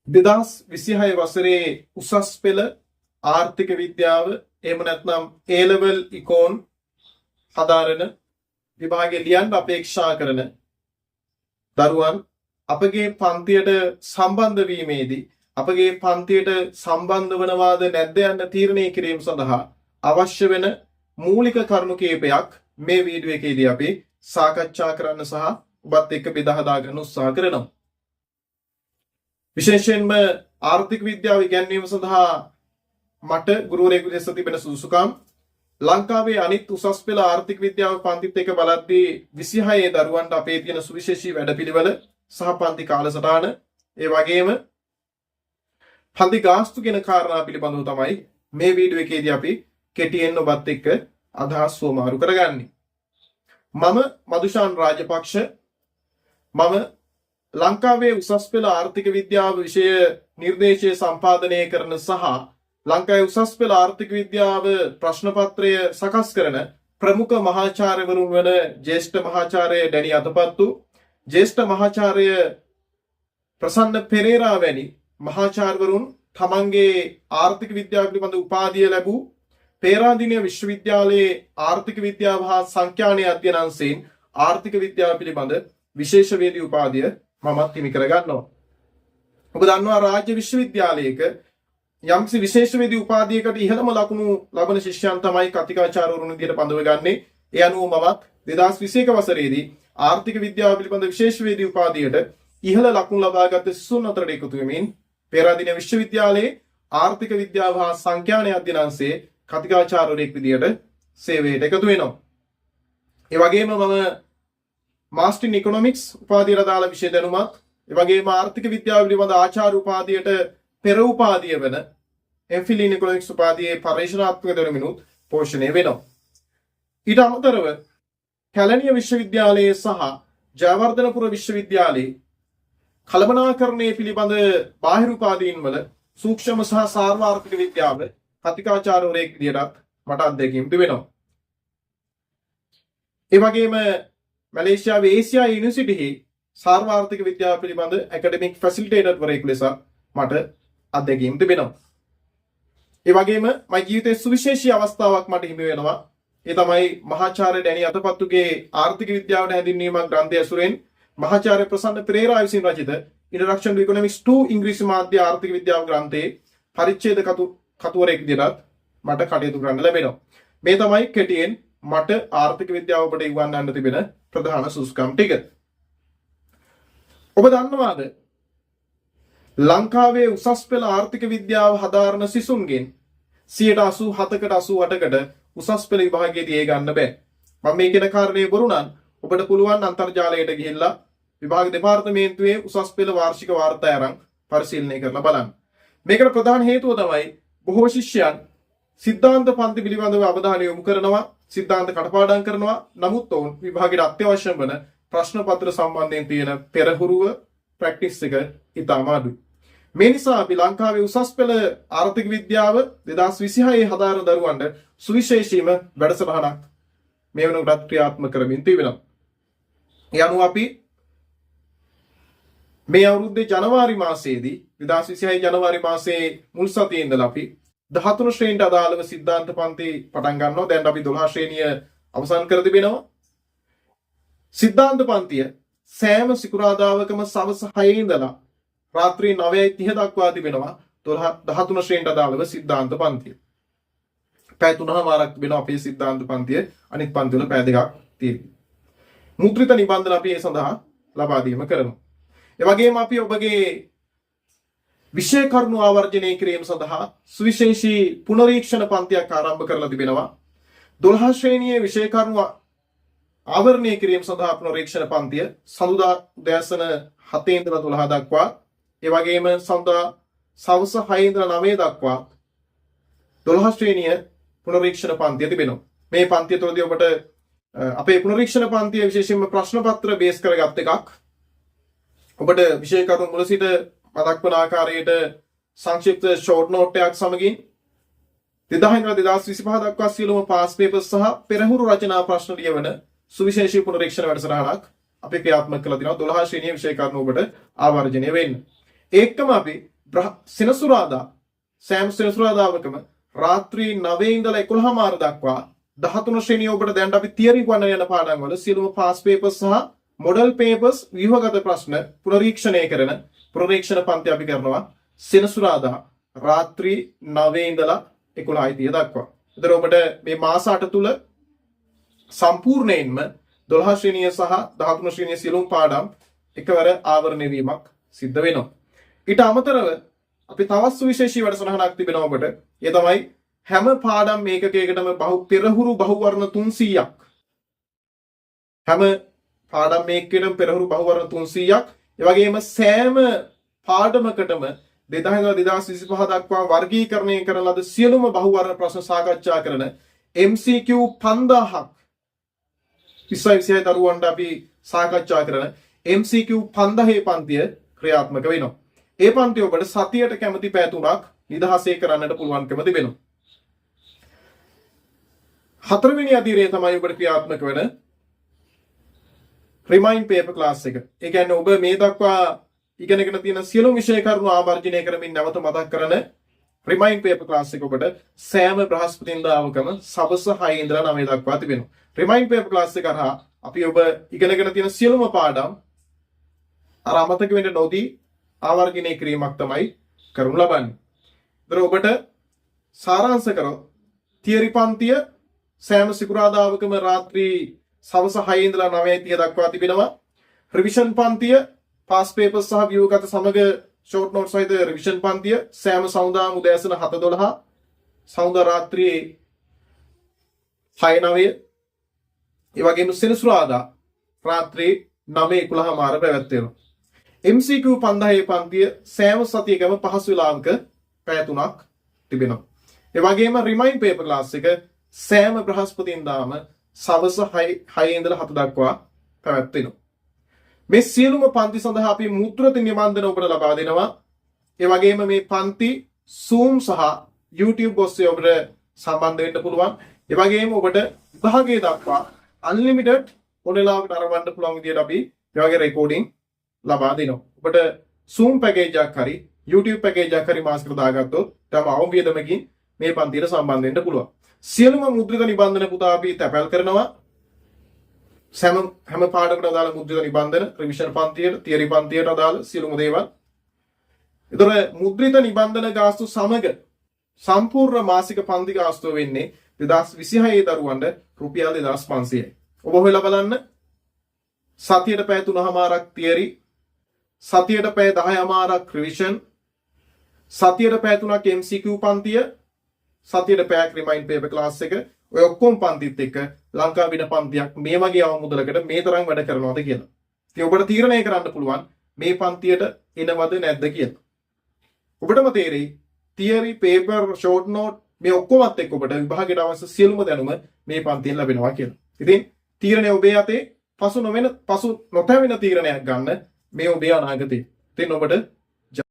2026 වසරේ උසස් පෙළ ආර්ථික විද්‍යාව එහෙම නැත්නම් A level ඉකෝන් හදාරන විභාගයේ ලියන්න අපේක්ෂා කරන දරුවන් අපගේ පන්තියට සම්බන්ධ වීමේදී අපගේ පන්තියට සම්බන්ධ වනවාද නැද්ද යන්න තීරණය කිරීම සඳහා අවශ්‍ය වෙන මූලික කරුණු කිහිපයක් මේ වීඩියෝ එකේදී අපි සාකච්ඡා කරන්න සහ ඔබත් එක්ක බෙදා හදා ගන්න උත්සාහ කරනවා. විශේෂයෙන්ම ආර්ථික විද්‍යාව ඉගෙනීම සඳහා මට ගුරුවරයෙකු ලෙස තිබෙන සුදුසුකම් ලංකාවේ අනිත් උසස් පෙළ ආර්ථික විද්‍යාව පන්තිත් එක්ක බලද්දී 26 දරුවන්ට අපේ තියෙන සුවිශේෂී වැඩපිළිවෙල සහ පන්ති කාලසටහන ඒ වගේම පන්ති ගාස්තු කියන කාරණා පිළිබඳව තමයි මේ වීඩියෝ එකේදී අපි කෙටියෙන් ඔබත් එක්ක අදහස් වමාරු කරගන්නේ. මම මදුෂාන් රාජපක්ෂ මම ලංකාවේ උසස් පෙළ ආර්ථික විද්‍යාව විෂය නිර්දේශය සම්පාදනය කරන සහ ලංකාවේ උසස් පෙළ ආර්ථික විද්‍යාව ප්‍රශ්න පත්‍රය සකස් කරන ප්‍රමුඛ මහාචාර්යවරුන් වන ජ්‍යෙෂ්ඨ මහාචාර්ය ඩැනි අතපත්තු, ජ්‍යෙෂ්ඨ මහාචාර්ය ප්‍රසන්න පෙරේරා වැනි මහාචාර්යවරුන් තමන්ගේ ආර්ථික විද්‍යාව පිළිබඳ උපාධිය ලැබූ පේරාදෙණිය විශ්වවිද්‍යාලයේ ආර්ථික විද්‍යාව හා සංඛ්‍යාන අධ්‍යයන අංශයෙන් ආර්ථික විද්‍යාව පිළිබඳ විශේෂවේදී උපාධිය මමත් හිමි කර ගන්නවා. ඔබ දන්නවා රාජ්‍ය විශ්වවිද්‍යාලයක යම්කිසි විශේෂවේදී උපාධියකට ඉහළම ලකුණු ලබන ශිෂ්‍යයන් තමයි කතිකාචාර්යවරුන් විදියට පඳවගන්නේ. ඒ අනුව මමත් 2021 වසරේදී ආර්ථික විද්‍යාව පිළිබඳ විශේෂවේදී උපාධියට ඉහළ ලකුණු ලබාගත් සිසුන් අතරට එකතු වෙමින් පේරාදෙණිය විශ්වවිද්‍යාලයේ ආර්ථික විද්‍යාව හා සංඛ්‍යාන අධ්‍යයන අංශයේ කතිකාචාර්යවරයෙක් විදියට සේවයට එකතු වෙනවා. ඒ වගේම මම මාස්ටර් ඉන් ඉකොනොමික්ස් උපාධියට අදාළ විෂය දැනුමත්, ඒ වගේම ආර්ථික විද්‍යාව පිළිබඳ ආචාර්ය උපාධියට පෙර උපාධිය වෙන MPhil in Economics උපාධියේ පරිශනාත්මක දැනුමිනුත් පෝෂණය වෙනවා. ඊට අමතරව කැලණිය විශ්වවිද්‍යාලයේ සහ ජයවර්ධනපුර විශ්වවිද්‍යාලයේ කළමනාකරණය පිළිබඳ බාහිර උපාධීන් වල සූක්ෂම සහ සාර්වාර්ථික විද්‍යාව කතිකාචාර්යවරයෙක් විදියටත් මට අත්දැකීම් තිබෙනවා. ඒ වගේම මැලේසියාවේ ඒසියා යුනිවර්සිටියේ සාර්වාර්ථික විද්‍යාව පිළිබඳ ඇකඩමික් ෆැසිලිටේටර් වරයෙකු ලෙස මට අත්දැකීම් තිබෙනවා. ඒ වගේම මගේ ජීවිතයේ සුවිශේෂී අවස්ථාවක් මට හිමි වෙනවා. ඒ තමයි මහාචාර්ය ඩැනි අතපත්තුගේ ආර්ථික විද්‍යාවට හැඳින්වීමක් ග්‍රන්ථය ඇසුරෙන් මහාචාර්ය ප්‍රසන්න පෙරේරා විසින් රචිත Introduction to Economics 2 ඉංග්‍රීසි මාධ්‍ය ආර්ථික විද්‍යාව ග්‍රන්ථයේ පරිච්ඡේද කතුවරයෙක් විදිහට මට කටයුතු කරන්න ලැබෙනවා. මේ තමයි කෙටියෙන් මට ආර්ථික විද්‍යාව ඔබට ඉවන්වන්න තිබෙන ප්‍රධාන සුසුකම් ටික. ඔබ දන්නවාද ලංකාවේ උසස් පෙළ ආර්ථික විද්‍යාව හදාරන සිසුන්ගෙන් 87%කට 88කට උසස් පෙළ විභාගයේදී ඒ ගන්න බෑ. මම මේ කියන කාරණේ බොරු නම් ඔබට පුළුවන් අන්තර්ජාලයට ගිහිල්ලා විභාග දෙපාර්තමේන්තුවේ උසස් පෙළ වාර්ෂික වාර්තා අරන් පරිශීලනය කරලා බලන්න. මේකට ප්‍රධාන හේතුව තමයි බොහෝ ශිෂ්‍යයන් සිද්ධාන්ත පන්ති පිළිබඳව අවධානය යොමු කරනවා, සිද්ධාන්ත කටපාඩම් කරනවා. නමුත් ඔවුන් විභාගයට අත්‍යවශ්‍ය වන ප්‍රශ්න පත්‍ර සම්බන්ධයෙන් තියෙන පෙරහුරුව ප්‍රැක්ටිස් එක ඉතාම අඩුයි. මේ නිසා අපි ලංකාවේ උසස් පෙළ ආර්ථික විද්‍යාව 2026 හදාරන දරුවන්ට සුවිශේෂීම වැඩසටහනක් මේ වෙනකොට ක්‍රියාත්මක කරමින් තිබෙනවා. ඒ අනුව අපි මේ අවුරුද්දේ ජනවාරි මාසයේදී 2026 ජනවාරි මාසයේ මුල් සතියේ ඉඳලා අපි 13 ශ්‍රේණියට අදාළව සිද්ධාන්ත පන්ති පටන් ගන්නවා. දැන් අපි 12 ශ්‍රේණිය අවසන් කර තිබෙනවා. සිද්ධාන්ත පන්තිය සෑම සිකුරාදාවකම සවස් 6 ඉඳලා රාත්‍රී 9:30 දක්වා තිබෙනවා. 13 ශ්‍රේණියට අදාළව සිද්ධාන්ත පන්තිය. පැය 3මාරක් තිබෙනවා අපේ සිද්ධාන්ත පන්තිය. අනිත් පන්ති වල පැය 2ක් තියෙනවා. මුද්‍රිත නිබන්ධන අපි ඒ සඳහා ලබා දීම කරනවා. ඒ වගේම අපි ඔබගේ විෂය කරුණු ආවර්ජනය කිරීම සඳහා සුවිශේෂී පුනරීක්ෂණ පන්තියක් ආරම්භ කරලා තිබෙනවා. 12 ශ්‍රේණියේ විෂය කරුණු ආවරණය කිරීම සඳහා පුනරීක්ෂණ පන්තිය සඳුදා උදෑසන 7 ඉඳලා 12 දක්වා, ඒ වගේම සඳුදා සවස් 6 ඉඳලා 9 දක්වා 12 ශ්‍රේණිය පුනරීක්ෂණ පන්තිය තිබෙනවා. මේ පන්තිය තුළදී ඔබට අපේ පුනරීක්ෂණ පන්තිය විශේෂයෙන්ම ප්‍රශ්න පත්‍ර බේස් කරගත් එකක්. ඔබට විෂය කරුණු මුල සිට මතක් වන ආකාරයට සංක්ෂිප්ත ෂෝට් නෝට් එකක් සමගින් 2000 ඉඳලා 2025 දක්වා සියලුම පාස් පේපර්ස් සහ පෙරහුරු රචනා ප්‍රශ්න ලියවන සුවිශේෂී පුනරීක්ෂණ වැඩසටහනක් අපි ක්‍රියාත්මක කළා දිනවා 12 ශ්‍රේණියේ විෂය කරුණු ඔබට ආවර්ජනය වෙන්න. ඒකම අපි සෙනසුරාදා සෑම සෙනසුරාදාවකම රාත්‍රී 9 ඉඳලා 11:00 දක්වා 13 ශ්‍රේණිය ඔබට දැන් අපි තියරි ගණන යන පාඩම් වල සියලුම පාස් පේපර්ස් සහ මොඩල් පේපර්ස් ව්‍යුහගත ප්‍රශ්න පුනරීක්ෂණය කරන පුනරීක්ෂණ පන්ති අපි කරනවා සෙනසුරාදා රාත්‍රී 9 ඉඳලා 11:30 දක්වා. ඒතර ඔබට මේ මාස 8 තුල සම්පූර්ණයෙන්ම 12 ශ්‍රේණිය සහ 13 ශ්‍රේණිය සියලුම පාඩම් එකවර ආවරණය වීමක් සිද්ධ වෙනවා. ඊට අමතරව අපි තවත් සුවිශේෂී වැඩසටහනක් තිබෙනවා ඔබට. ඒ තමයි හැම පාඩම් මේකකයකටම පෙරහුරු බහුවර්ණ 300ක්. හැම පාඩම් මේකකටම පෙරහුරු බහුවර්ණ 300ක්. ඒ වගේම සෑම පාඩමකටම 2025 දක්වා වර්ගීකරණය කරන ලද සියලුම බහුවර්ණ ප්‍රශ්න සාකච්ඡා කරන MCQ 5000ක් 2026 දරුවන්ට අපි සාකච්ඡා කරන MCQ 5000 පන්තිය ක්‍රියාත්මක වෙනවා. ඒ පන්තිය ඔබට සතියට කැමති පැය 3ක් නිදහසේ කරන්නට පුළුවන්කම තිබෙනවා. හතරවෙනි අදියරේ තමයි ඔබට ක්‍රියාත්මක වෙන රිමයින්ඩ් පේපර් ක්ලාස් එක. ඒ කියන්නේ ඔබ මේ දක්වා ඉගෙනගෙන තියෙන සියලුම විෂය කරුණු ආවර්ජනය කරමින් නැවත මතක් කරන රිමයින්ඩ් පේපර් ක්ලාස් එක ඔබට සෑම බ්‍රහස්පතින්දාවකම සවස් 6 ඉඳලා 9 දක්වා තිබෙනවා. රිමයින්ඩ් පේපර් ක්ලාස් එක කරා අපි ඔබ ඉගෙනගෙන තියෙන සියලුම පාඩම් අර අමතක වෙන්න නොදී ආවර්ජනය කිරීමක් තමයි කරනු ලබන්නේ. ඒතර ඔබට සාරාංශ කරොත් තියරි පන්තිය සෑම සිකුරාදාවකම රාත්‍රී සවස් 6 ඉඳලා 9:30 දක්වා තිබෙනවා. රිවිෂන් පන්තිය පාස් පේපර්ස් සහ ව්‍යුහගත සමග ෂෝට් නෝට්ස් සහිත රිවිෂන් පන්තිය සෑම සවුන්දා උදෑසන 7:12 සවුන්දා රාත්‍රියේ 6:09 ඒ වගේම සෙනසුරාදා රාත්‍රී 9:11 මාර පැවැත්වෙනවා. MCQ 5000 පන්තිය සෑම සතියකම පහසු වේලාවක පැය 3ක් තිබෙනවා. ඒ වගේම රිමයින්ඩ් පේපර් ක්ලාස් එක සෑම බ්‍රහස්පතින්දාම සවස් 6 ඉඳලා 7 දක්වා පැවැත්වෙනවා. මේ සියලුම පන්ති සඳහා අපි මුද්‍රිත නිබන්ධන ඔබට ලබා දෙනවා. ඒ වගේම මේ පන්ති Zoom සහ YouTube ඔස්සේ ඔබට සම්බන්ධ වෙන්න පුළුවන්. ඒ වගේම ඔබට විභාගයේ දක්වා unlimited මොඩලාවකට අරවන්න පුළුවන් විදියට අපි මේ වගේ රෙකෝඩින් ලබා දෙනවා. ඔබට Zoom පැකේජ් එකක් හරි YouTube පැකේජ් එකක් හරි මාසෙකට දාගත්තොත් තම අවුම්වියදමකින් මේ පන්තියට සම්බන්ධ වෙන්න පුළුවන්. සියලුම මුද්‍රිත නිබන්ධන පුතා අපි තැපැල් කරනවා. හැම පාඩමකට අදාළ මුද්‍රිත නිබන්ධන රිවිෂන් පන්තියට, තියරි පන්තියට අදාළ සියලුම දේවල්. ඒතර මුද්‍රිත නිබන්ධන ගාස්තු සමග සම්පූර්ණ මාසික පන්ති ගාස්තුව වෙන්නේ 2026 දරුවන්ට රුපියල් 2500යි. ඔබ හොයලා බලන්න සතියට පැය 3:00ක් තියරි, සතියට පැය 10:00ක් රිවිෂන්, සතියට පැය 3ක් MCQ පන්තිය, සතියට පැයක් රිමයින්ඩ් පේපර් ක්ලාස් එක ඔය ඔක්කොම පන්තිත් එක්ක ලංකා වින පන්තියක් මේ වගේ අවමුදලකට මේ තරම් වැඩ කරනවද කියලා. ඉතින් ඔබට තීරණය කරන්න පුළුවන් මේ පන්තියට එනවද නැද්ද කියලා. ඔබටම තේරෙයි තියරි, පේපර්, ෂෝට් නෝට් මේ ඔක්කොමත් එක්ක ඔබට විභාගයට අවශ්‍ය සියලුම දැනුම මේ පන්තියෙන් ලැබෙනවා කියලා. ඉතින් තීරණය ඔබේ අතේ. පසු නොතැවෙන තීරණයක් ගන්න මේ ඔබේ අනාගතේ. ඉතින් ඔබට